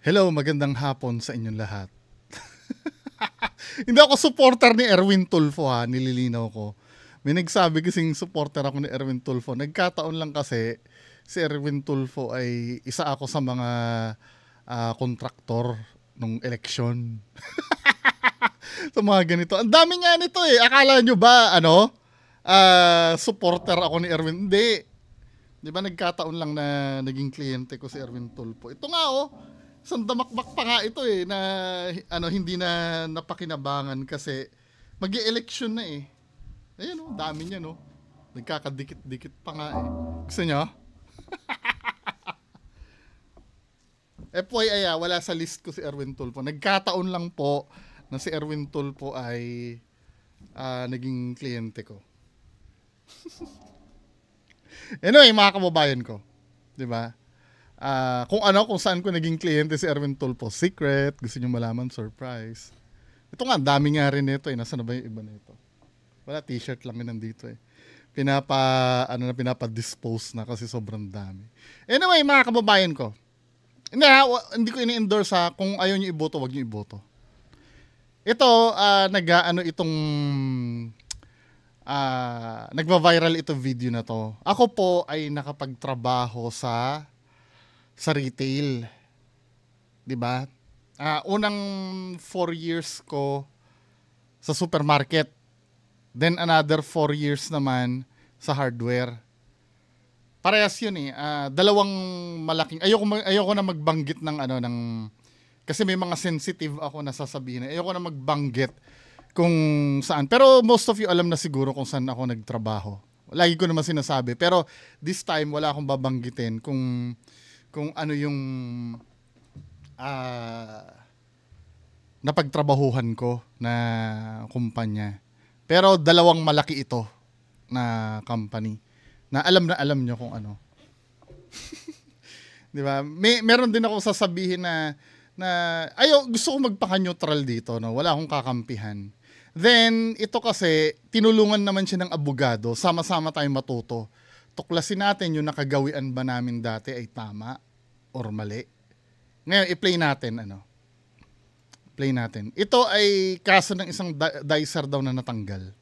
Hello, magandang hapon sa inyong lahat. Hindi ako supporter ni Erwin Tulfo ha, nililinaw ko. May nagsabi kasing supporter ako ni Erwin Tulfo. Nagkataon lang kasi si Erwin Tulfo ay isa ako sa mga kontraktor nung eleksyon. Sa mga ganito. Ang dami nga nito eh. Akala nyo ba, supporter ako ni Erwin? Hindi. Di ba nagkataon lang na naging kliyente ko si Erwin Tulfo. Ito nga isang damakbak pa nga ito eh na hindi na napakinabangan kasi mag-e-election na eh. Ayun dami niya Nagkakadikit-dikit pa nga eh. Gusto nyo? FYI, wala sa list ko si Erwin Tulfo. Nagkataon lang po na si Erwin Tulfo ay naging kliyente ko. Anyway, mga kababayan ko, 'di ba? Kung saan ko naging kliyente si Erwin Tulfo, secret, gusto niyo malaman, surprise. Ito nga, dami nga rin nito eh. Nasaan na ba yung iba nito? Wala, t-shirt lang yun nandito eh. Pinapa-dispose na kasi sobrang dami. Anyway, mga kababayan ko, hindi ko ini-endorse kung ayaw niyo iboto, wag niyo iboto. Ito, nagva-viral ito video na to. Ako po ay nakapagtrabaho sa retail. 'Di ba? Unang 4 years ko sa supermarket. Then another 4 years naman sa hardware. Parehas 'yun eh. Dalawang malaking ayoko na magbanggit ng kasi may mga sensitive ako na sasabihin. Ayoko na magbanggit kung saan. Pero most of you alam na siguro kung saan ako nagtrabaho. Lagi ko naman sinasabi. Pero this time wala akong babanggitin kung ano yung napagtrabahuhan ko na kumpanya. Pero dalawang malaki ito na company na alam nyo kung ano. 'Di ba? Meron din ako sasabihin na gusto ko magpaka-neutral dito, no. Wala akong kakampihan. Then ito kasi tinulungan naman siya ng abogado, sama-sama tayong matuto. Tuklasin natin yung nakagawian ba namin dati ay tama or mali. Ngayon, i-play natin. Play natin. Ito ay kaso ng isang dicer daw na natanggal.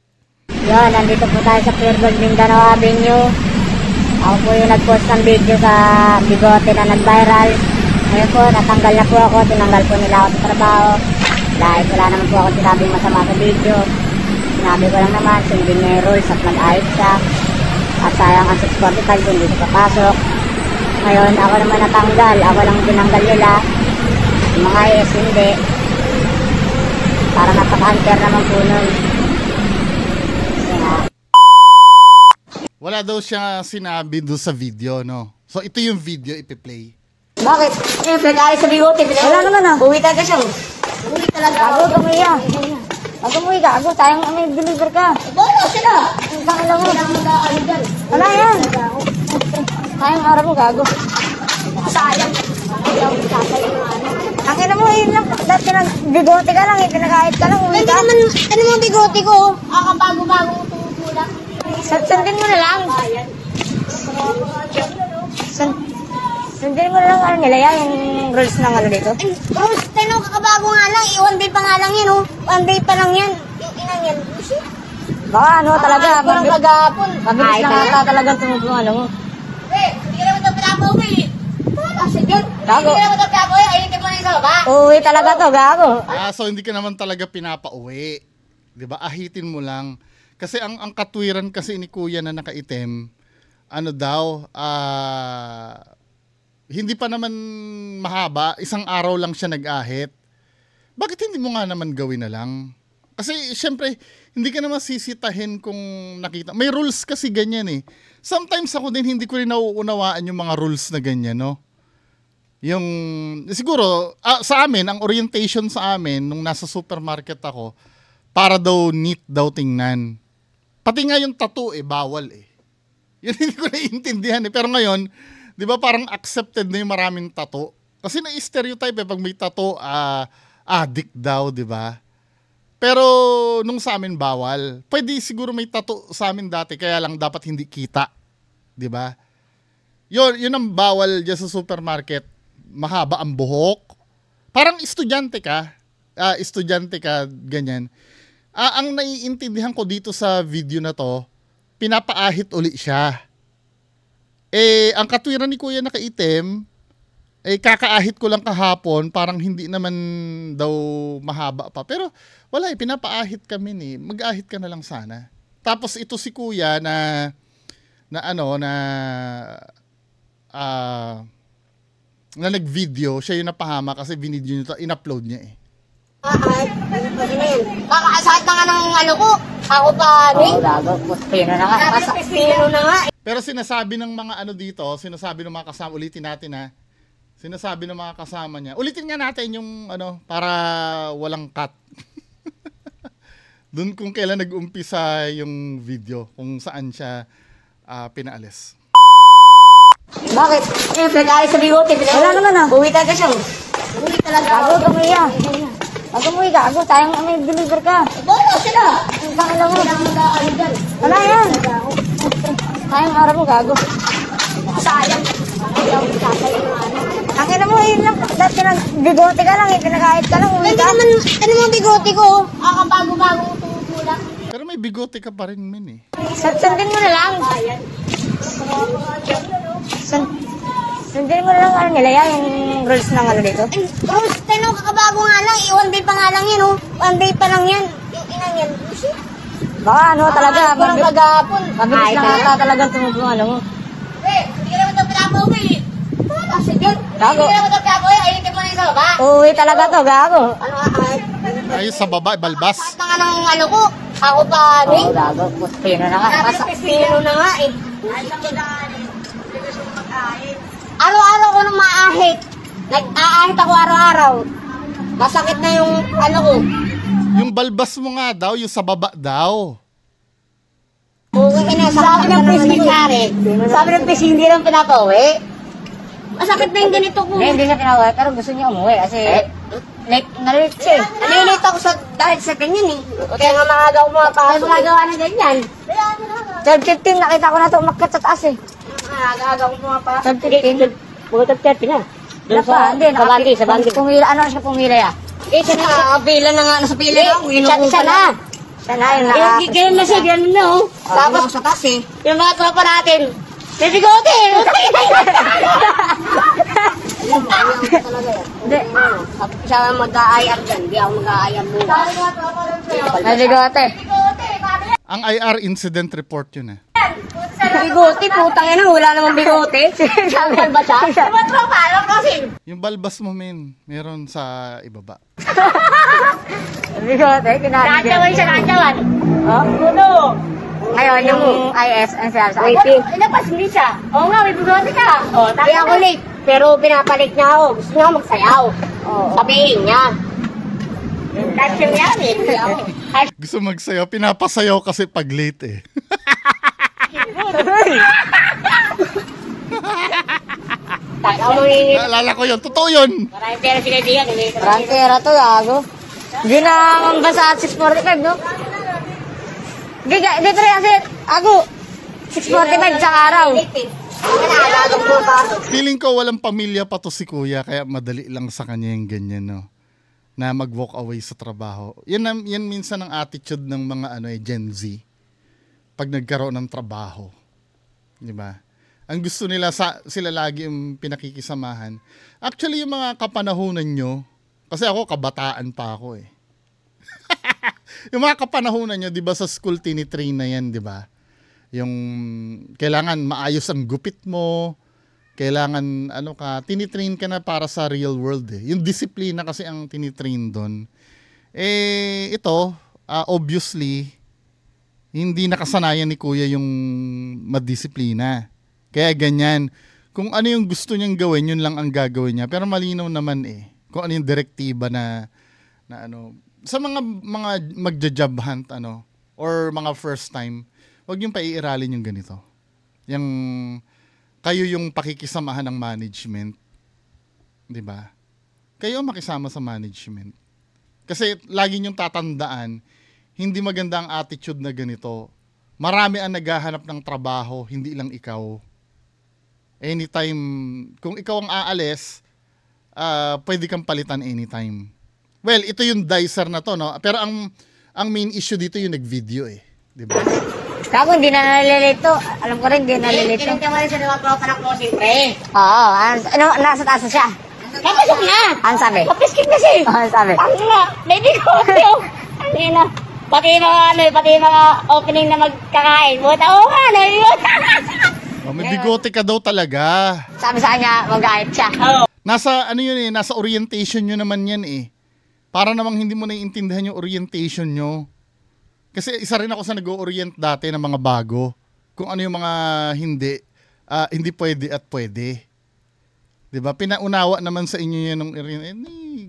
Yan, nandito po tayo sa Cleargold Mindanao Avenue. Ako po yung nag-post ng video sa bigote na nag-viral. Ngayon po, natanggal na po ako. Tinanggal po nila ako sa trabaho. Dahil wala naman po ako sinabing masama sa video. Sinabi ko lang naman, sundin niya yung rules at nag-ayos siya. At sayang ang 645 kung hindi ko papasok. Ngayon, ako naman natanggal. Ako lang tinanggal nila. Yung mga IS hindi. Para napaka-hunter naman po nun. Wala daw siya sinabi doon sa video, no? So, ito yung video ipi-play. Bakit? Pinag-ayos sa bigote. Wala naman Uwi talaga siya. Uwi talaga. Gago, tumuya. Bago mo gago, tayong deliver ka. Bono sila. Ang lang mo. Wala yan. Tayong araw mo gago. Sayang. Nakita mo yun lang. Dati bigote ka lang, pinag-ayos ka lang. Hindi naman, ano mo bigote ko? Bago-bago tutulak. Sundin mo na lang. Sundin mo na lang nila yan, yung rules ng dito. Rules, kakabago nga lang, 1 day pa nga lang yan, 1 day pa lang yan. Yung inang yan, baka talaga, magagapon. Mabilis lang ata talagang tumulong, mo. Hindi ka naman ito pinapauwi. Kasi yun, hindi ka naman ito pinapauwi, ayun mo na yung sa baba. Uwi talaga to, gago. So hindi ka naman talaga pinapauwi. 'Di ba? Ahitin mo lang. Kasi ang katwiran kasi ni Kuya na nakaitim, hindi pa naman mahaba, isang araw lang siya nag-ahit. Bakit hindi mo nga naman gawin na lang? Kasi syempre, hindi ka naman sisitahin kung nakita. May rules kasi ganyan eh. Sometimes ako din hindi ko rin nauunawaan yung mga rules na ganyan, no? Yung, siguro, sa amin, ang orientation sa amin, nung nasa supermarket ako, para daw neat daw tingnan. Pati nga yung tattoo bawal eh. Yun hindi ko naiintindihan eh. Pero ngayon, di ba parang accepted na yung maraming tattoo? Kasi na-stereotype pag may tattoo, addict daw, di ba? Pero nung sa amin bawal. Pwede siguro may tattoo sa amin dati, kaya lang dapat hindi kita. Di ba? Yun ang bawal dyan sa supermarket. Mahaba ang buhok, Parang estudyante ka, ganyan. Ang naiintindihan ko dito sa video na to, pinapaahit uli siya. Ang katwiran ni Kuya Nakaitim, kakaahit ko lang kahapon, parang hindi naman daw mahaba pa. Pero wala pinapaahit kami ni. Mag-ahit ka na lang sana. Tapos ito si Kuya na nag-video, siya yung napahama kasi binidyo niya in-upload niya Kakasakit na nga ng ano ko. Ako pa, Pino na nga. Pino na nga. Pero sinasabi ng mga dito, sinasabi ng mga kasama, ulitin natin ha. Sinasabi ng mga kasama niya. Ulitin nga natin yung para walang cut. Doon kung kailan nag-umpisa yung video, kung saan siya pinaalis. Bakit? Pinag-alis sa bigote. Wala naman Uwi talaga siya. Uwi talaga. Gago, gumuya. Gumuya, gago. Tayong may deliver ka. Bono sila. Ang bakala mo. Wala yan. Tayong araw mo, gago. Sayang. Nakita mo, bigote ka lang, pinag-ahit ka lang. Hindi naman, ano mo bigote ko? Bago-bago tumutulang. Pero may bigote ka pa rin, min Sundin mo na lang. Sundin mo na lang nila yan, yung rules ng dito. Rules, kakabago nga lang, 1 day pa nga lang yan, 1 day pa lang yan. Yung inang yan, baka talaga, parang kagapon. Mabilis lang ata talagang tumutulang mo. Hindi ka naman ito pinapauwi. Gago. Hindi ka naman ito pinapauwi, ayutin mo na yung sa baba. Uwi talaga to, gago. Ayos sa baba, balbas. Saka nga ng ko, ako pa, gago. Pino na nga. Pino na nga Araw-araw ko nang maahit. Nag-aahit ako araw-araw. Masakit na yung ko. Yung balbas mo nga daw, yung sa baba daw. Sabi ng PC pare. Sabi ng PC hindi lang pinapauwi. Masakit na yung ganito ko. Hindi na pinapauwi, pero gusto niya umuwi kasi nalilate siya. Nalilate ako dahil sa ganyan Kaya nga maaga ko Kaya magawa na ganyan. 12:15 nakita ko na ito umakyat sa taas Aga-aga ko pumapasok. 12:15? Bukat 30 na. Wala pa, hindi. Sa bangki. Ano siya pumila ya? Siya pila na nga. Nasa pila na. Isa na. Siya na yun. Ganyan na siya. Ganyan na Tapos sa taas yung mga tropa natin. May bigote. Hindi. Siya mag-a-IR dyan. Hindi ako mag-a-IR mo. May bigote. Ang IR incident report yun Bigote, putang ina, wala namang bigote. Sabi ba siya? Tropa, alam kasi. Yung balbas mo, min, meron sa ibaba. Bigote, kinakain. Nakatawan siya, nakatawan. Puno. Ngayon, yung IS, ang sabi sa akin. Inapas niya siya. Oo nga, may bigote ka. Kaya ako late, pero pinapalit niya ako. Gusto niya magsayaw. Sabihin niya. That's yung yamin. Gusto magsayaw, pinapasayaw kasi pag late Naalala ko yun, totoo yun. Maraming pera si kaibigan. Maraming pera to, gago. Hindi na mambasa at 645, no? Hindi pero kasi, ako, 645 sa araw. Feeling ko walang pamilya pa to si Kuya, kaya madali lang sa kanya yung ganyan, no? Na mag-walk away sa trabaho. Yan minsan ang attitude ng mga Gen Z pag nagkaroon ng trabaho. Di ba? Ang gusto nila sila lagi yung pinakikisamahan. Actually, yung mga kapanahunan nyo, kasi ako kabataan pa ako yung mga kapanahunan nyo, di ba sa school tinitrain na yan, di ba? Yung kailangan maayos ang gupit mo, kailangan tinitrain ka na para sa real world Yung disiplina kasi ang tinitrain doon. Ito, obviously, hindi nakasanayan ni Kuya yung madisiplina. Kaya ganyan. Kung ano yung gusto niyang gawin, yun lang ang gagawin niya. Pero malinaw naman kung ano yung direktiba na sa mga magja-job hunt or mga first time, wag yung paiiralin yung ganito. Yung kayo yung pakikisamahan ng management. 'Di ba? Kayo makisama sa management. Kasi lagi niyong tatandaan, hindi maganda ang attitude na ganito. Marami ang naghahanap ng trabaho, hindi lang ikaw. Anytime, kung ikaw ang aalis, pwede kang palitan anytime. Well, ito yung dicer na to, no? Pero ang main issue dito yung nag-video eh. Di ba? Kako, hindi na nalilito. Alam ko rin, hindi na nalilito. Kinunta mo rin siya ng mga tropa ng closing, pre. Oo, nasa taas na siya. Papasok na! Ano sabi? Papiskip na siya. Ano sabi? Ang ina, baby ko. Ang ina. Pati yung mga pati yung mga opening na magkakain. Buta, oo nga, no, yun. Oh, may bigote ka daw talaga. Sabi sa kanya, mag-ahit siya. Nasa ano yun eh, nasa orientation nyo naman yan eh. Para namang hindi mo naiintindihan yung orientation nyo. Kasi isa rin ako sa nag-orient dati ng mga bago. Kung ano yung mga hindi pwede at pwede. 'Di ba? Pinaunawa naman sa inyo yan ng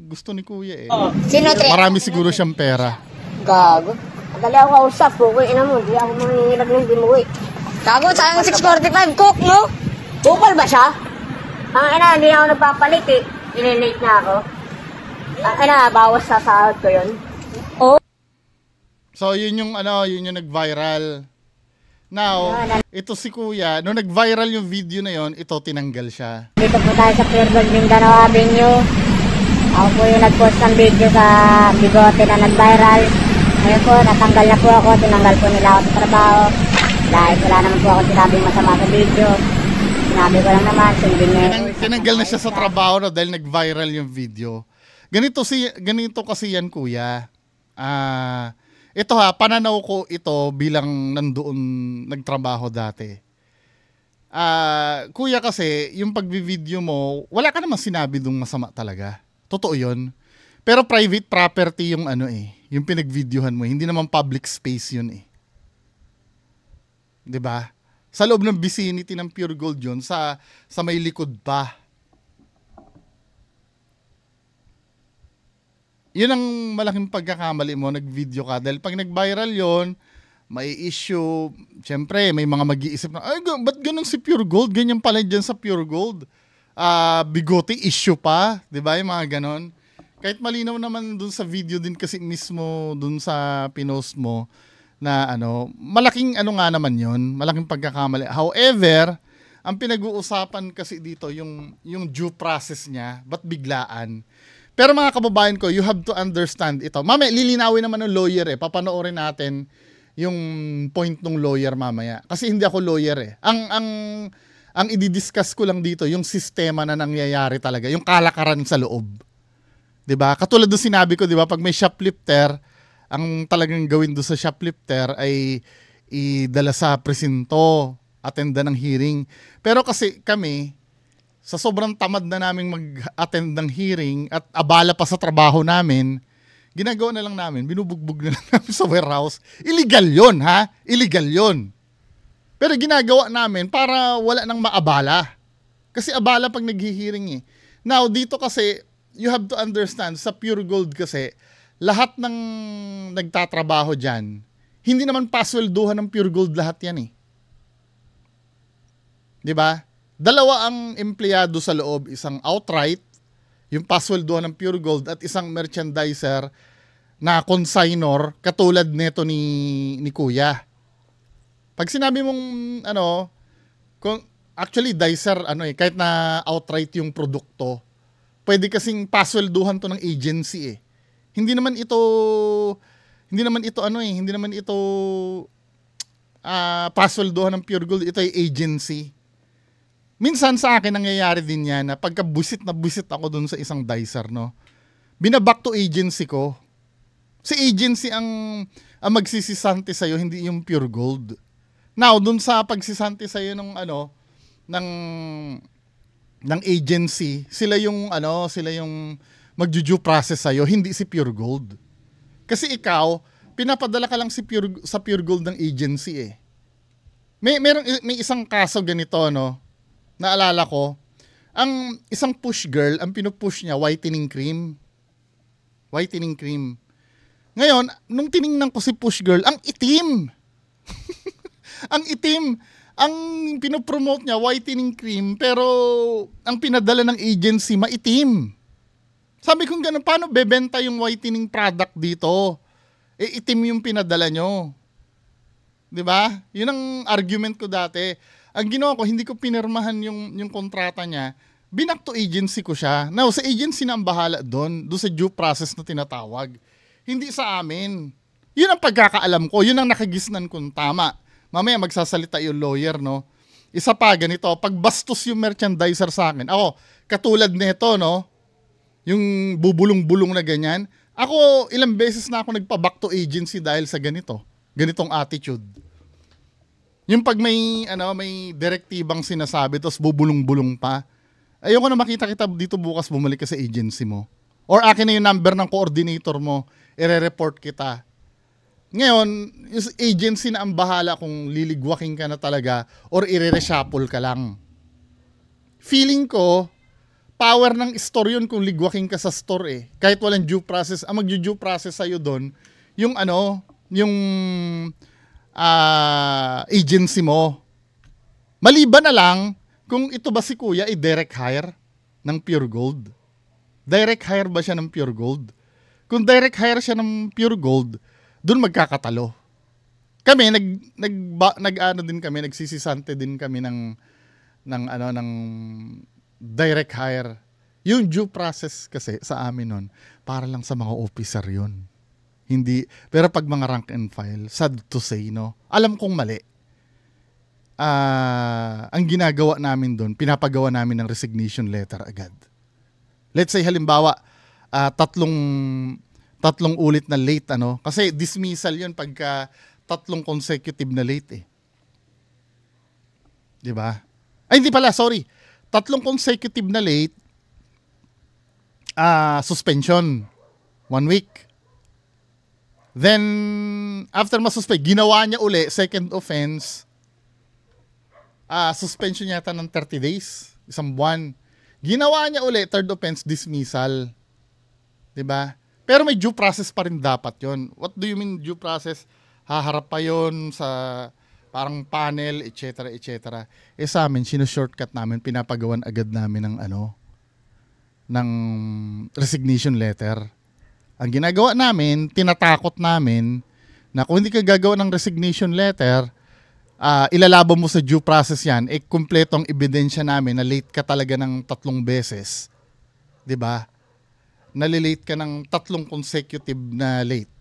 gusto ni Kuya eh. Sino, tre? Marami siguro siyang pera. Gago. Dali ako kausap, kukuy. Ina mo, di ako mangingilag ng binuwi. Gago, sayang 645, cook, no? Bukal ba siya? Ang ina, hindi ako nagpapalit eh. Ililate na ako. Ang ina, bawas sa sahod ko yun. So, yun yung nag-viral. Now, ito si Kuya, nung nag-viral yung video na yon, ito tinanggal siya. Dito po tayo sa Pure Gold Mindanao Avenue. Ako po yung nag-post ng video sa bigote na nag-viral. Ngayon po, natanggal na po ako. Tinanggal po nila ako sa trabaho. Dahil wala naman po ako sinabing masama sa video. Sinabi ko lang naman, sundin niya. Tinanggal na siya sa trabaho no, dahil nag-viral yung video. Ganito kasi yan, Kuya. Ito pananaw ko ito bilang nandoon nagtrabaho dati. Kuya kasi, yung pagbi-video mo, wala ka naman sinabi dong masama talaga. Totoo yun. Pero private property yung yung pinag-videohan mo. Hindi naman public space yun eh. 'Di ba? Sa loob ng vicinity ng Pure Gold yun, sa may likod pa. Yun ang malaking pagkakamali mo, nag-video ka. Dahil pag nag-viral yon, may issue. Siyempre, may mga mag-iisip na, ay, ba't ganun si Pure Gold? Ganyan pala dyan sa Pure Gold. Bigote, issue pa. Diba? Yung mga ganon. Kahit malinaw naman dun sa video din kasi mismo, dun sa pinost mo, na malaking nga naman yon, malaking pagkakamali. However, ang pinag-uusapan kasi dito, yung due process niya, ba't biglaan? Pero mga kababayan ko, you have to understand ito. Mamaya, lilinawin naman ng lawyer eh. Papanoorin natin yung point ng lawyer mamaya. Kasi hindi ako lawyer eh. Ang i-discuss ko lang dito, yung sistema na nangyayari talaga. Yung kalakaran sa loob. 'Di ba? Katulad doon sinabi ko, 'di ba? Pag may shoplifter, ang talagang gawin doon sa shoplifter ay idala sa presinto, attenda ng hearing. Pero kasi kami, sa sobrang tamad na naming mag-attend ng hearing at abala pa sa trabaho namin, ginagawa na lang namin, binubugbog na lang namin sa warehouse. Illegal yun, ha? Illegal yun. Pero ginagawa namin para wala nang maabala. Kasi abala pag nag-hearing eh. Now, dito kasi, you have to understand, sa Pure Gold kasi, lahat ng nagtatrabaho dyan, hindi naman paswelduhan ng Pure Gold lahat yan eh. 'Di ba? Dalawa ang empleyado sa loob, isang outright, yung pasweldohan ng Pure Gold, at isang merchandiser na consignor katulad nito ni Kuya. Pag sinabi mong actually dicer kahit na outright yung produkto, pwede kasing pasweldohan to ng agency eh. Hindi naman ito pasweldohan ng Pure Gold, ito ay agency. Minsan sa akin nangyayari din yan na pagka busit ako dun sa isang dicer, no? Binaback to agency ko. Si agency ang magsisisante sa'yo, hindi yung Pure Gold. Now, dun sa pagsisante sa'yo ng agency, sila yung magju-due process sa'yo, hindi si Pure Gold. Kasi ikaw, pinapadala ka lang sa Pure Gold ng agency eh. May isang kaso ganito, no? Naalala ko, ang isang push girl, ang pinupush niya, whitening cream. Whitening cream. Ngayon, nung tiningnan ko si push girl, ang itim. Ang itim. Ang pinopromote niya, whitening cream, pero ang pinadala ng agency, maitim. Sabi ko gano'n, paano bebenta yung whitening product dito? Itim yung pinadala nyo. 'Di ba? Yun ang argument ko dati. Ang ginawa ko, hindi ko pinirmahan yung kontrata niya. binak to agency ko siya. Now, sa agency na ang bahala doon sa due process na tinatawag. Hindi sa amin. Yun ang pagkakaalam ko. Yun ang nakagisnan kung tama. Mamaya magsasalita yung lawyer, no? Isa pa, ganito. Pag bastos yung merchandiser sa akin, ako, katulad nito, no? Yung bubulong-bulong na ganyan. Ako, ilang beses na ako nagpa-back to agency dahil sa ganito. Ganitong attitude. Yung pag may direktibang sinasabi tapos bubulong-bulong pa, ayoko na makita kita dito bukas bumalik ka sa agency mo. Or akin na yung number ng coordinator mo, ire-report kita. Ngayon, yung agency na ang bahala kung liligwaking ka na talaga or ire-reshuffle ka lang. Feeling ko, power ng store yun kung ligwaking ka sa store eh. Kahit walang due process, ang mag-due process sa'yo doon, yung agency mo. Maliban na lang kung ito ba si kuya direct hire ng Pure Gold. Direct hire ba siya ng Pure Gold? Kung direct hire siya ng Pure Gold, doon magkakatalo. Kami nagsisisante din kami ng direct hire. Yung due process kasi sa amin nun, para lang sa mga officer yun. Hindi, pero pag mga rank and file, sad to say, no? Alam kong mali. Ang ginagawa namin doon, pinapagawa namin ng resignation letter agad. Let's say halimbawa, tatlong ulit na late, kasi dismissal yun pagka 3 consecutive na late eh. Di ba? Ay, hindi pala, sorry. 3 consecutive na late, suspension. 1 week. Then, after masuspend, ginawa niya uli, second offense, suspension yata ng 30 days, 1 buwan. Ginawa niya uli, third offense, dismissal. Diba? Pero may due process pa rin dapat yon. What do you mean due process? Haharap pa yon sa parang panel, etc. etc. Sa amin, shortcut namin, pinapagawan agad namin ng resignation letter. Ang ginagawa namin, tinatakot namin na kung hindi ka gagawa ng resignation letter, ilalaban mo sa due process yan, kumpletong ebidensya namin na late ka talaga ng 3 beses. Diba? Nalilate ka ng 3 consecutive na late.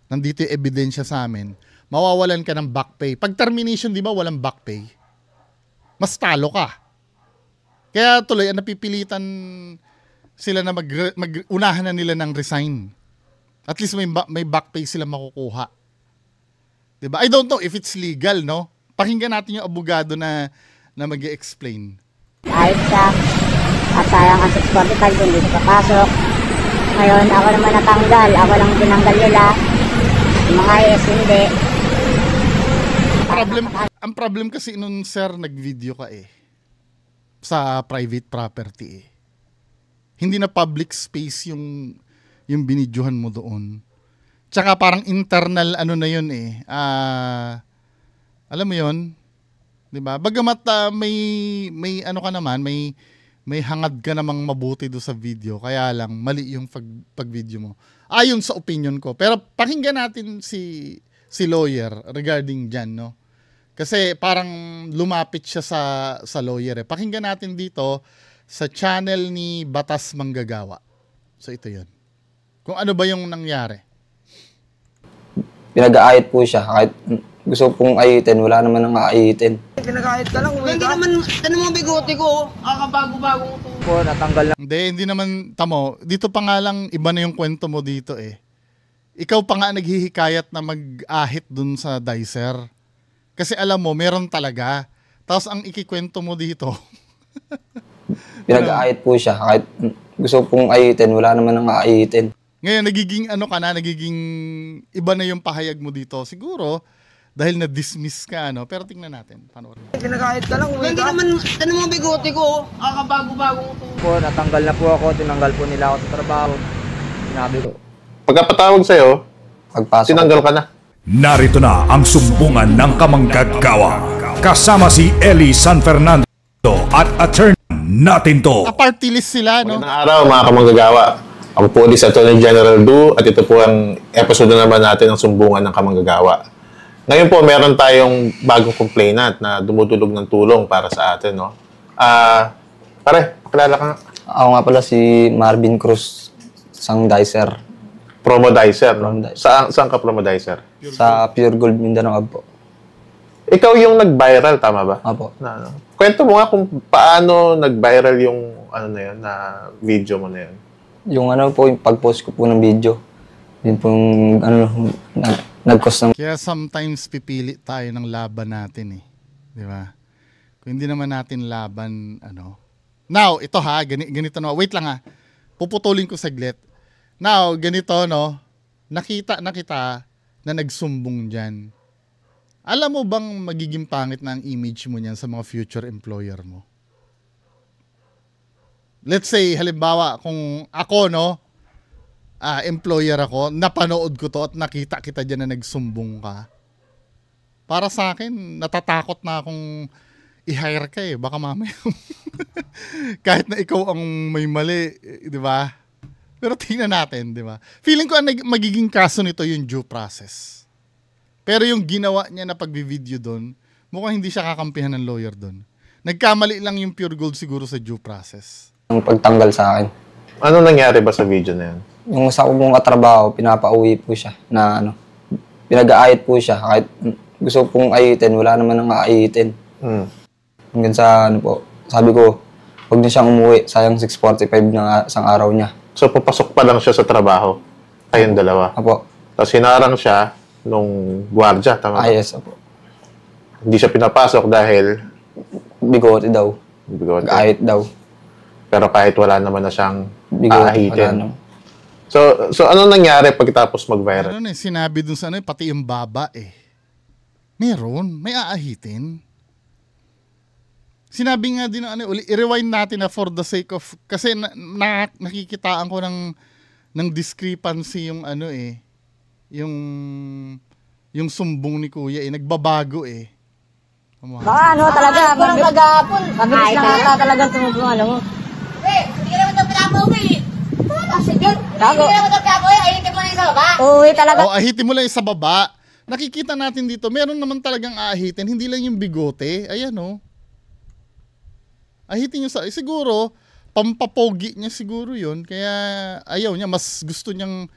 Nandito yung ebidensya sa amin. Mawawalan ka ng back pay. Pag termination, di ba, walang back pay? Mas talo ka. Kaya tuloy, napipilitan sila na unahan na nila ng resign. At least may back pay sila makukuha. Diba? I don't know if it's legal, no? Pakinggan natin yung abogado na mag-i-explain. Ayos siya. At sayang ang 645 hindi ko papasok. Ngayon, ako naman natanggal. Ako lang tinanggal nila. Yung mga yes, hindi. Ang problem kasi nun, sir, nag-video ka sa private property Hindi na public space yung binidyohan mo doon. Tsaka parang internal na yun alam mo yun? 'Di ba? Bagamat may ka naman, may hangad ka namang mabuti do sa video, kaya lang mali yung pag-video mo. Ayon sa opinion ko. Pero pakinggan natin si lawyer regarding diyan, no? Kasi parang lumapit siya sa lawyer. Pakinggan natin dito sa channel ni Batas Manggagawa. So ito 'yun. Kung ano ba yung nangyari. Pinag-aayit po siya. Kahit gusto pong ayitin, wala naman nang aayitin. Pinag-aayit ka lang, hindi naman, mga bigote ko, kakabago-bago ko po, natanggal lang. Hindi naman, tamo, dito pa nga lang, iba na yung kwento mo dito Ikaw pa nga naghihikayat na mag-ahit dun sa dicer. Kasi alam mo, meron talaga. Tapos ang ikikwento mo dito. Pinag-aayit po siya. Kahit gusto pong ayitin, wala naman nang aayitin. Ngayon, nagiging iba na yung pahayag mo dito. Siguro, dahil na-dismiss ka, pero tingnan natin. Panoorin. Pinag-aayit ka lang, hindi naman, mga bigote ko, kakabago-bago ko po, natanggal na po ako, tinanggal po nila ako sa trabaho. Sinabi ko. Pagkapatawag sa'yo, tinanggal ka na. Narito na ang sumbungan ng kamanggagawa. Kasama si Eli San Fernando at attorney natin to. Party list sila, no? Magandang araw, mga kamanggagawa. Ako po ulit Attorney General Du at ito po ang episode naman natin ng sumbungan ng kamanggagawa. Ngayon po, meron tayong bagong complainant na dumudulog ng tulong para sa atin, no? Pare, Kilala ka nga? Ako nga pala si Marvin Cruz, isang dicer. Promodizer, no? Promodizer. Saan ka promodizer? Sa Pure Gold Mindanao po. Ikaw yung nag-viral, tama ba? Apo. Kwento mo nga kung paano nag-viral yung ano na yun, na video mo na yun. Yung ano po, yung pag-post ko po ng video. Yun pong nag-cause ng... Kaya sometimes pipili tayo ng laban natin eh. Di ba? Kung hindi naman natin laban, ano. Now, ito ha, ganito no. Wait lang ha. Puputulin ko saglit. Now, ganito no. Nakita na kita na nagsumbong dyan. Alam mo bang magiging pangit na ang image mo niyan sa mga future employer mo? Let's say, halimbawa, kung ako, no, employer ako, napanood ko to at nakita kita dyan na nagsumbong ka. Para sa akin, natatakot na akong i-hire ka eh. Baka mamaya, kahit na ikaw ang may mali, di ba? Pero tingnan natin, di ba? Feeling ko ang magiging kaso nito yung due process. Pero yung ginawa niya na pagbi-video doon, mukhang hindi siya kakampihan ng lawyer doon. Nagkamali lang yung Pure Gold siguro sa due process. Ang pagtanggal sa akin. Ano nangyari ba sa video na yun? Yung sa kong katrabaho, pinapauwi po siya na ano, pinag-aayit po siya. Kahit gusto pong ayitin, wala naman nang aayitin. Hanggang sa ano po, sabi ko, huwag na siyang umuwi, sayang 6:45 na isang araw niya. So, papasok pa lang siya sa trabaho. Kayong dalawa. Apo. Tapos hinarang siya nung gwardiya, tama ba? Yes, apo. Hindi siya pinapasok dahil Bigote daw. bigote. Nag-aayit daw. Pero kahit wala naman na siyang Bigote. aahitin. So ano nangyari pagkatapos mag-viral? Meron eh, sinabi dun sa ano, pati yung baba eh. Meron, may aahitin. Sinabi nga din na ano, i-rewind natin na for the sake of, kasi nakikitaan ko ng discrepancy yung ano eh, yung sumbong ni Kuya eh, nagbabago eh. Baka ano talaga, Kagapon. mabilis lang talagang tumubong ano mo. Hindi ka naman ito pinapauwi. Sige. Gago. Hindi ka naman ito pinapauwi. Ayitin mo na yung sa baba. Uwi talaga. O ahitin mo lang yung sa baba. Nakikita natin dito, meron naman talagang aahitin, hindi lang yung bigote. Ayan o. Ahitin nyo sa, siguro, pampapogi niya siguro yun. Kaya ayaw niya, mas gusto niyang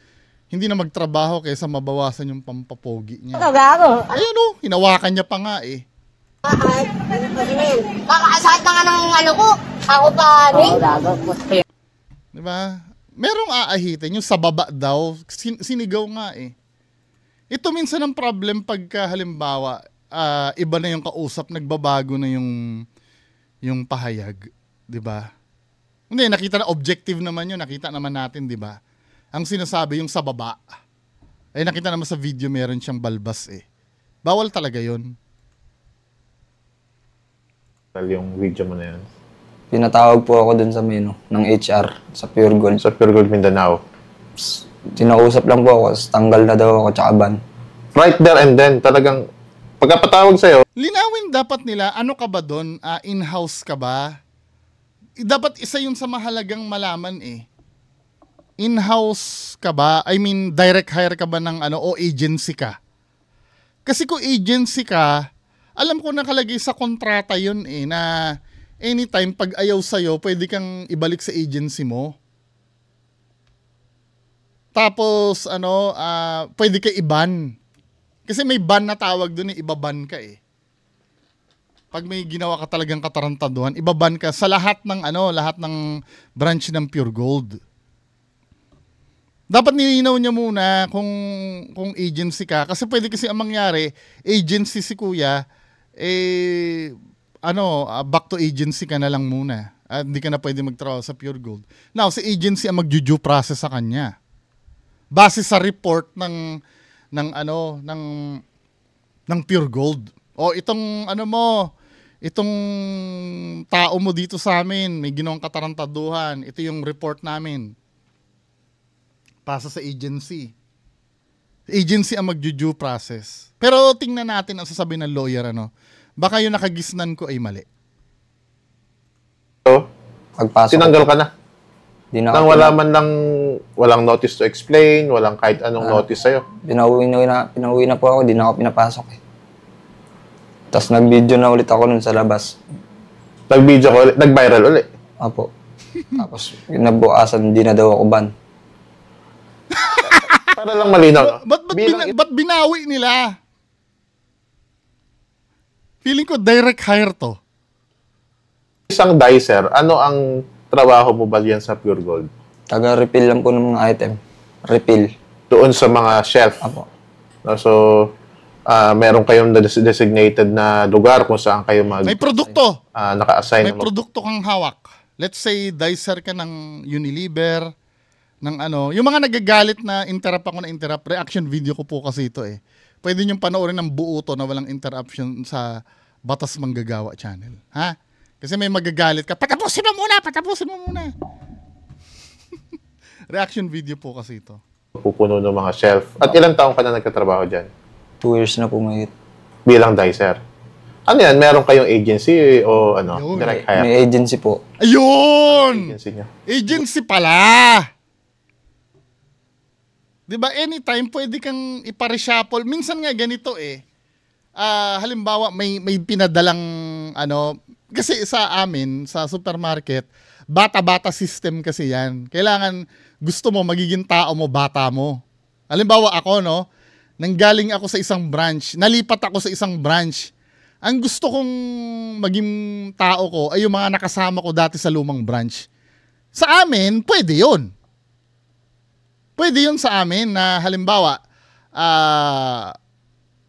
hindi na magtrabaho kaysa mabawasan yung pampapogi niya. Gago. Ayan o, hinawakan niya pa nga eh. Kakasakit na nga ng ano ko. Ako pa, Gago. Diba? Merong aahitin, yung sa baba daw, sinigaw nga eh. Ito minsan ang problem pagka halimbawa, iba na yung kausap, nagbabago na yung pahayag, 'di ba? Hindi, nakita na objective naman yun, nakita naman natin, 'di ba? Ang sinasabi yung sa baba. Ay nakita naman sa video meron siyang balbas eh. Bawal talaga 'yon. Yung video mo na yun. Pinatawag po ako dun sa menu ng HR sa Pure Gold. Sa Pure Gold Mindanao. Tinausap lang po ako, tanggal na daw ako tsaka ban. Right there and then, talagang pagkapatawag sa'yo, Linawin dapat nila, ano ka ba doon? In-house ka ba? Dapat isa yun sa mahalagang malaman eh. In-house ka ba? I mean, direct hire ka ba ng ano o agency ka? Kasi kung agency ka, alam ko nakalagay sa kontrata yun eh, na anytime pag ayaw sa'yo, pwede kang ibalik sa agency mo. Tapos, pwede ka i-ban. Kasi may ban na tawag dun eh, ibaban ka eh. Pag may ginawa ka talagang katarantaduhan, ibaban ka sa lahat ng branch ng Pure Gold. Dapat nilinaw niya muna kung agency ka. Kasi pwede kasi ang mangyari, agency si Kuya, back to agency ka na lang muna. At hindi ka na pwede magtrabaho sa Pure Gold. Now, si agency ang mag-due process sa kanya. Base sa report ng Pure Gold. O itong itong tao mo dito sa amin, may ginawang katarantaduhan. Ito yung report namin. Pasa sa agency. Agency ang mag-due process. Pero tingnan natin ang sasabihin ng lawyer, baka yung nakagisnan ko ay mali. Pagpasok tinanggal ka na. Nang wala man lang, walang notice to explain, walang kahit anong notice sa'yo. Pinauwi na po ako, di na ako pinapasok eh. Tapos nag-video na ulit ako nun sa labas. Nag-video ko ulit, nag-viral ulit. Apo. Tapos, kinabukasan, hindi na daw ako ban. Para lang malinaw. Ba't binawi nila? Feeling ko direct hire to. Isang dicer, ano ang trabaho mo ba yan sa Pure Gold? Taga-refill lang po ng mga item. Refill. Doon sa mga shelf. Apo. No, so, meron kayong designated na lugar kung saan kayo May produkto. naka-assign. May produkto kang hawak. Let's say, dicer ka ng Unilever, ng ano. Yung mga nagagalit na interrupt ako na interrupt, reaction video ko po kasi ito eh. Pwede niyong panoorin ng buo to na walang interruption sa Batas Manggagawa channel. Ha? Kasi may magagalit ka, patapusin mo muna. Reaction video po kasi ito. Pupuno ng mga shelf. At ilang taong ka na nagkatrabaho dyan? 2 years na po may Bilang dicer. Ano yan? Meron kayong agency o ano? Yun. Direct hire? may agency po. Ayun! Agency nyo. Agency pala! Diba, anytime pwede kang ipa-reshuffle. Minsan nga ganito eh. Halimbawa, may pinadalang ano, kasi sa amin, sa supermarket, bata-bata system kasi yan. Kailangan, gusto mo, magiging tao mo, bata mo. Halimbawa ako, no, nanggaling ako sa isang branch, nalipat ako sa isang branch. Ang gusto kong maging tao ko ay yung mga nakasama ko dati sa lumang branch. Sa amin, pwede yun. Pwede yun sa amin na halimbawa,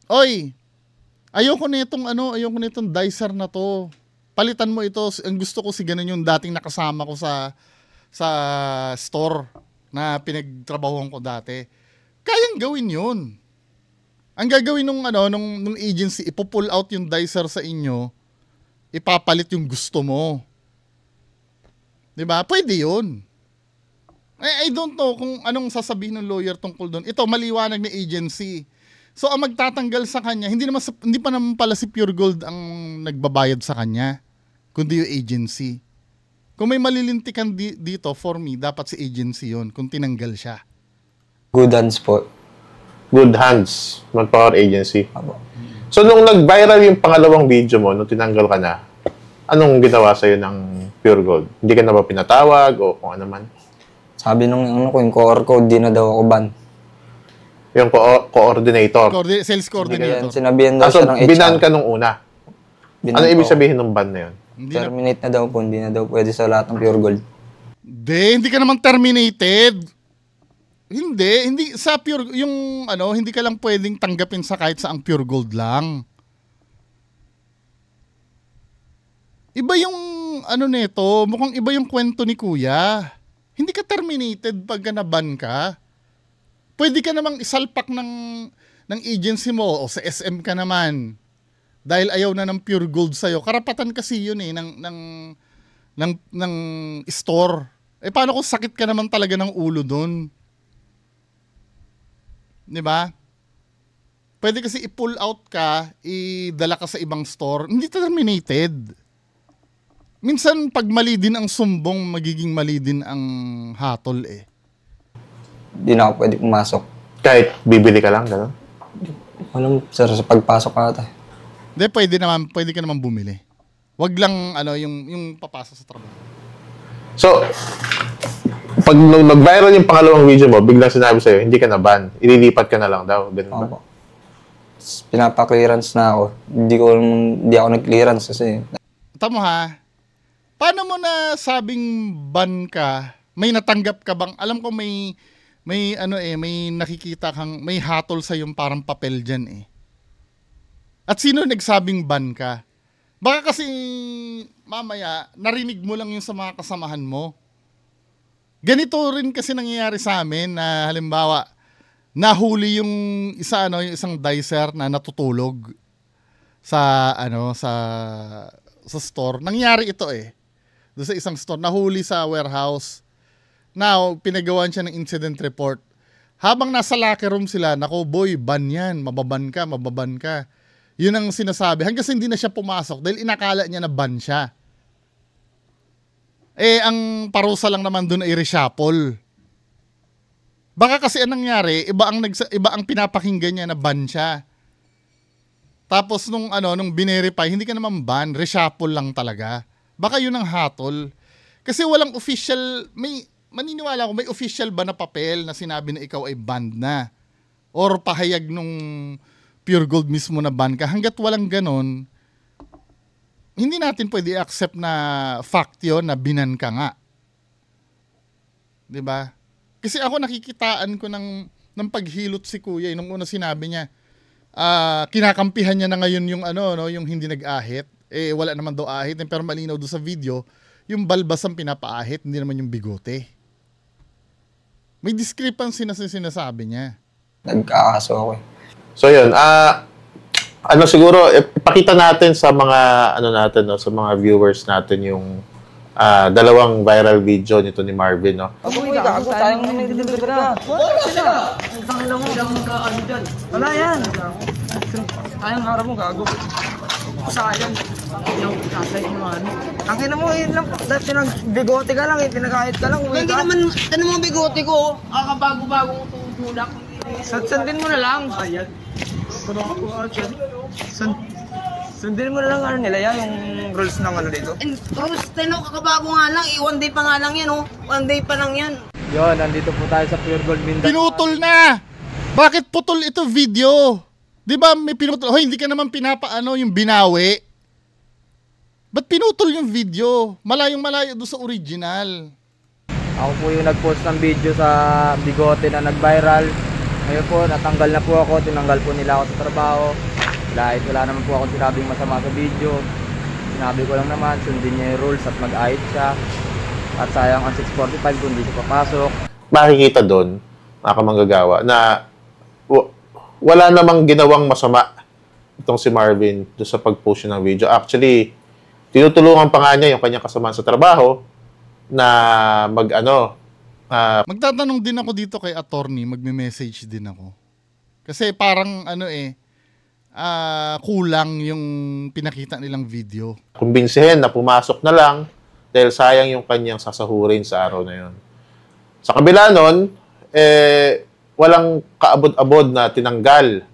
oy, ayoko nitong dicer na to. Palitan mo ito. Ang gusto ko si ganun yung dating nakasama ko sa store na pinagtrabahuhan ko dati. Kayang gawin yun. Ang gagawin nung agency, ipo-pull out yung dicer sa inyo, ipapalit yung gusto mo. 'Di ba? Pwede yun. I don't know kung anong sasabihin ng lawyer tungkol doon. Ito, maliwanag na agency. So, ang magtatanggal sa kanya, hindi pa naman pala si Pure Gold ang nagbabayad sa kanya, kundi yung agency. Kung may malilintikan dito, for me, dapat si agency yon kung tinanggal siya. Good hands po. Good hands. Manpower agency. Apo. So, nung nag-viral yung pangalawang video mo, nung tinanggal ka na, anong ginawa sa'yo ng Pure Gold? Hindi ka na ba pinatawag o kung ano man? Sabi yung core ko, di na daw ako ban. Yung coordinator. Sales coordinator. Kaya sinabihan daw So, siya ng HR. binan ka nung una. Binan Ano po ibig ako. sabihin ng ban na yun? Terminate na daw po, hindi na daw pwede sa lahat ng Pure Gold. Hindi ka naman terminated. Hindi sa Pure, hindi ka lang pwedeng tanggapin sa kahit saang Pure Gold lang. Iba yung nito, mukhang iba yung kwento ni Kuya. Hindi ka terminated pag naban ka. Pwede ka namang isalpak ng agency mo o sa SM ka naman. Dahil ayaw na ng Pure Gold sa'yo. Karapatan kasi yun eh, ng store. Paano kung sakit ka naman talaga ng ulo dun? Diba? Pwede kasi i-pull out ka, idala ka sa ibang store. Hindi terminated. Minsan, pag mali din ang sumbong, magiging mali din ang hatol eh. Di na ako pwede pumasok. Kahit bibili ka lang, gano'n? Alam, sir, sa pagpasok ata. Hindi, pwede ka naman bumili. Wag lang, yung papasok sa trabaho. So, pag nag-viral yung pangalawang video mo, biglang sinabi sa'yo, hindi ka na ban. Ililipat ka na lang daw. Ganun ba? Opo. Pinapa-clearance na ako. Hindi ako nag-clearance kasi Tama ha. Paano mo na sabing ban ka? May natanggap ka bang? Alam ko may nakikita kang may hatol sa yung parang papel diyan eh. At sino nagsabing ban ka? Baka kasi mamaya narinig mo lang yung sa mga kasamahan mo. Ganito rin kasi nangyayari sa amin na halimbawa nahuli yung isang dicer na natutulog sa store. Nangyari ito eh. Doon sa isang store, nahuli sa warehouse. Now, pinagawan siya ng incident report. Habang nasa locker room sila, nako boy, ban yan, mababan ka. Yun ang sinasabi. Hanggang hindi na siya pumasok dahil inakala niya na ban siya. Ang parusa lang naman doon ay reshuffle. Baka kasi anong nangyari, iba ang pinapakinggan niya na ban siya. Tapos nung binerify, hindi ka naman ban, reshuffle lang talaga. Baka yun ang hatol. Kasi walang official, maniniwala ko, may official ba na papel na sinabi na ikaw ay banned na? Or pahayag nung Pure Gold mismo na ban ka? Hanggat walang ganon, hindi natin pwede accept na fact yun na binan ka nga. 'Di ba? Kasi ako nakikitaan ko ng paghilot si Kuya nung una sinabi niya kinakampihan niya na ngayon yung yung hindi nag-ahit. Wala naman daw ahit, pero malinaw doon sa video yung balbas ang pinapaahit, hindi naman yung bigote. May discrepancy na sinasabi niya. Nagkakaso ako. So yun, siguro ipakita natin sa mga natin, no, sa mga viewers natin yung dalawang viral video nito ni Marvin, no. Uy, gago, tayong nagdideliver na. Wala sila. Wala yan. Tayong harap mo, gago. Sayang. Yung kasay mo, ang ina mo, yun lang. Dahil pinag-bigote ka lang, pinag-ahit ka lang. Hindi naman, mo bigote ko, kakabago-bagong tulak. Sundin mo na lang. Ayan. Sundin mo na lang nila yan, yung rules ng dito. Rules, kakabago nga lang. One day pa nga lang yan, oh. One day pa lang yan. Yun, nandito po tayo sa Pure Gold Mindanao. Pinutol na! Bakit putol ito video? Di ba may pinutol? Hoy, hindi ka naman pinapaano yung binawi. Ba't pinutol yung video? Malayong-malayo doon sa original. Ako po yung nag-post ng video sa bigote na nag-viral. Ngayon po, natanggal na po ako. Tinanggal po nila ako sa trabaho. Dahil wala naman po akong sinabing masama sa video. Sinabi ko lang naman, sundin niya yung rules at mag-ahit siya. At sayang ang 645 kung hindi siya papasok. Makikita doon, mga kamanggagawa, na wala namang ginawang masama itong si Marvin doon sa pag-post ng video. Actually, tinutulungan pa nga niya yung kanyang kasamaan sa trabaho na magtatanong din ako dito kay attorney, magme-message din ako. Kasi parang kulang yung pinakita nilang video. Kumbinsihin na pumasok na lang dahil sayang yung kanyang sasahurin sa araw na yun. Sa kabila nun, walang kaabod-abod na tinanggal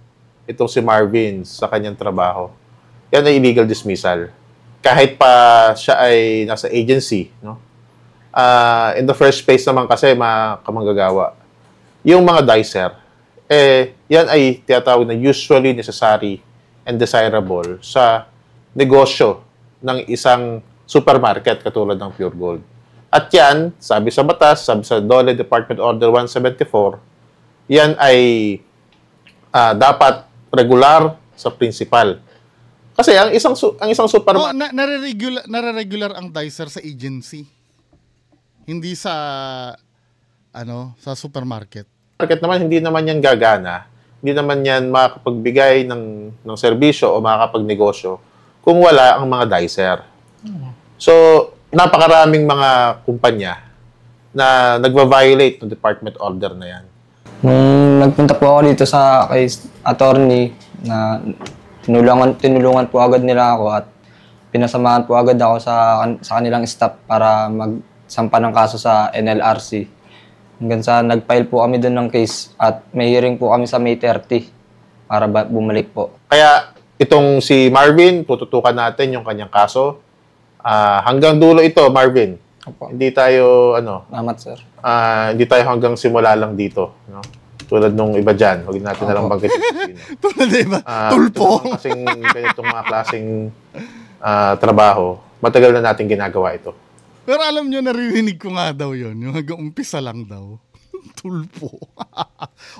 itong si Marvin sa kanyang trabaho. Yan ay illegal dismissal. Kahit pa siya ay nasa agency, no? In the first place naman kasi, mga kamanggagawa, yung mga dicer, yan ay tinatawag na usually necessary and desirable sa negosyo ng isang supermarket katulad ng Pure Gold. At yan, sabi sa batas, sabi sa DOLE Department Order 174, yan ay dapat regular sa principal. Kasi ang isang supermarket... nare-regular ang dicer sa agency. Hindi sa supermarket. Market naman, hindi naman yan gagana. Hindi naman yan makakapagbigay ng serbisyo o makakapagnegosyo kung wala ang mga dicer. So, napakaraming mga kumpanya na nagva-violate ng department order na yan. Nung nagpunta po ako dito kay attorney, na tinulungan po agad nila ako at pinasamahan po agad ako sa kanilang staff para magsampa ng kaso sa NLRC. Hanggang sa nag-file po kami doon ng case at may hearing po kami sa May 30 para bumalik po. Kaya itong si Marvin, tututukan natin yung kanyang kaso. Hanggang dulo ito, Marvin. Opo. Hindi tayo, Salamat, sir. hindi tayo hanggang simula lang dito. No? Tulad nung iba dyan. Huwag natin na lang banggitin. Tulad na iba? Tulpo? Ganitong mga klaseng trabaho, matagal na natin ginagawa ito. Pero alam nyo, naririnig ko nga daw yun. Yung hanggang umpisa lang daw. Tulpo.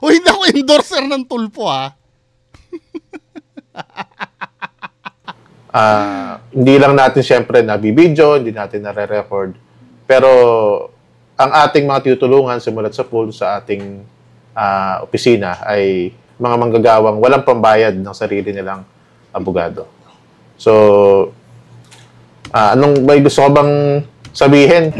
O hindi ako endorser ng tulpo, ha? Hindi lang natin siyempre nabibidyo, hindi natin nare-record. Pero ang ating mga tutulungan simulat sa pool sa ating opisina ay mga manggagawang walang pambayad ng sarili nilang abogado. So, anong may gusto ko bang sabihin?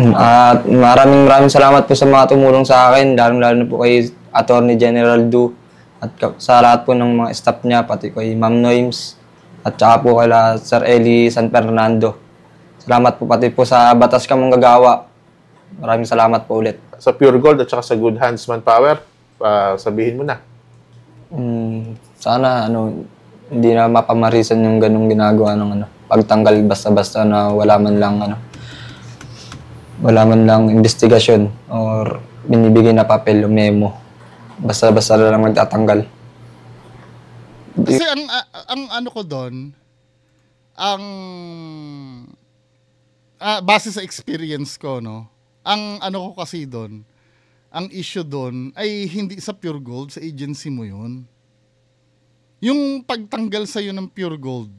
Maraming salamat po sa mga tumulong sa akin, lalo na po kay Attorney General Du at sa lahat po ng mga staff niya, pati kay Ma'am Noims at saka po kay Sir Eli San Fernando. Salamat po pati po sa Batas Ka Manggagawa. Maraming salamat po ulit. Sa Pure Gold at saka sa Good Hands Manpower, sabihin mo na. Sana hindi na mapamarisan yung ganung ginagawa ng pagtanggal basta-basta na wala man lang Wala man lang investigasyon or binibigay na papel o memo. Basta-basta na lang magtatanggal. Kasi ang ano ko doon, ang base sa experience ko, no, ang ano ko kasi doon, ang issue doon ay hindi sa Pure Gold, sa agency mo yun. Yung pagtanggal sa'yo ng Pure Gold,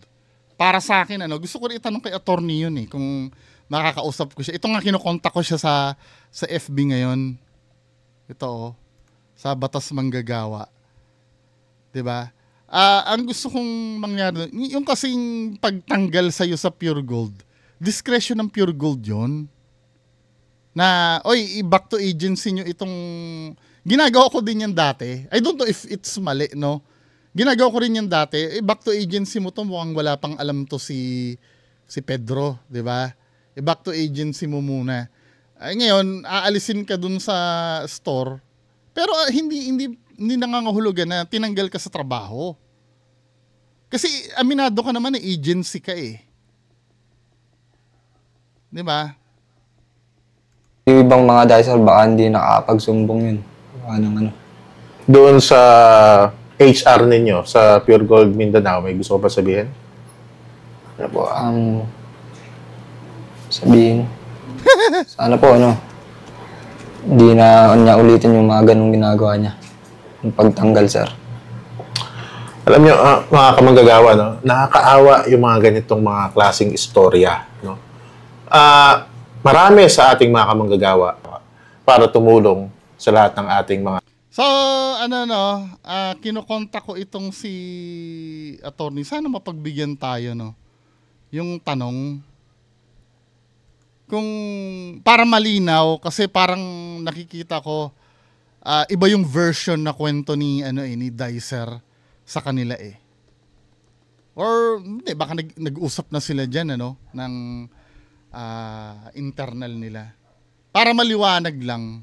para sa akin, ano, gusto ko rin itanong kay attorney yun kung makakausap ko siya. Ito nga kinukontak ko siya sa FB ngayon. Ito sa Batas Manggagawa. 'Di ba? Ang gusto kong mangyari, yung kasing pagtanggal sa'yo sa Pure Gold, discretion ng Pure Gold yon. Na, back to agency nyo itong, ginagawa ko din yan dati. I don't know if it's mali, no? Ginagawa ko rin yan dati. Back to agency mo to, mukhang wala pang alam to si Pedro, di ba? Back to agency mo muna. Ngayon, aalisin ka dun sa store, pero hindi nangangahulugan na tinanggal ka sa trabaho. Kasi aminado ka naman na agency ka eh. Di ba? Yung ibang mga dicer baka hindi nakakapagsumbong yun. Ano. Doon sa HR ninyo, sa Pure Gold Mindanao, may gusto ko pa sabihin? Ano po, sabihin. Sana po, hindi na niya ulitin yung mga ganong ginagawa niya. Yung pagtanggal, sir. Alam nyo, mga kamanggagawa, no? Nakakaawa yung mga ganitong mga klaseng istorya. No? Marami sa ating mga kamanggagawa para tumulong sa lahat ng ating mga... So, kinukontak ko itong si attorney. Sana mapagbigyan tayo, no? Yung tanong. Kung para malinaw, kasi parang nakikita ko, iba yung version na kwento ni Dicer sa kanila eh. Or hindi, baka nag-usap na sila diyan ng internal nila. Para maliwanag lang.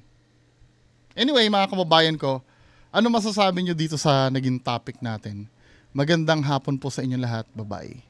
Anyway, mga kababayan ko, ano masasabi nyo dito sa naging topic natin? Magandang hapon po sa inyo lahat. Bye-bye.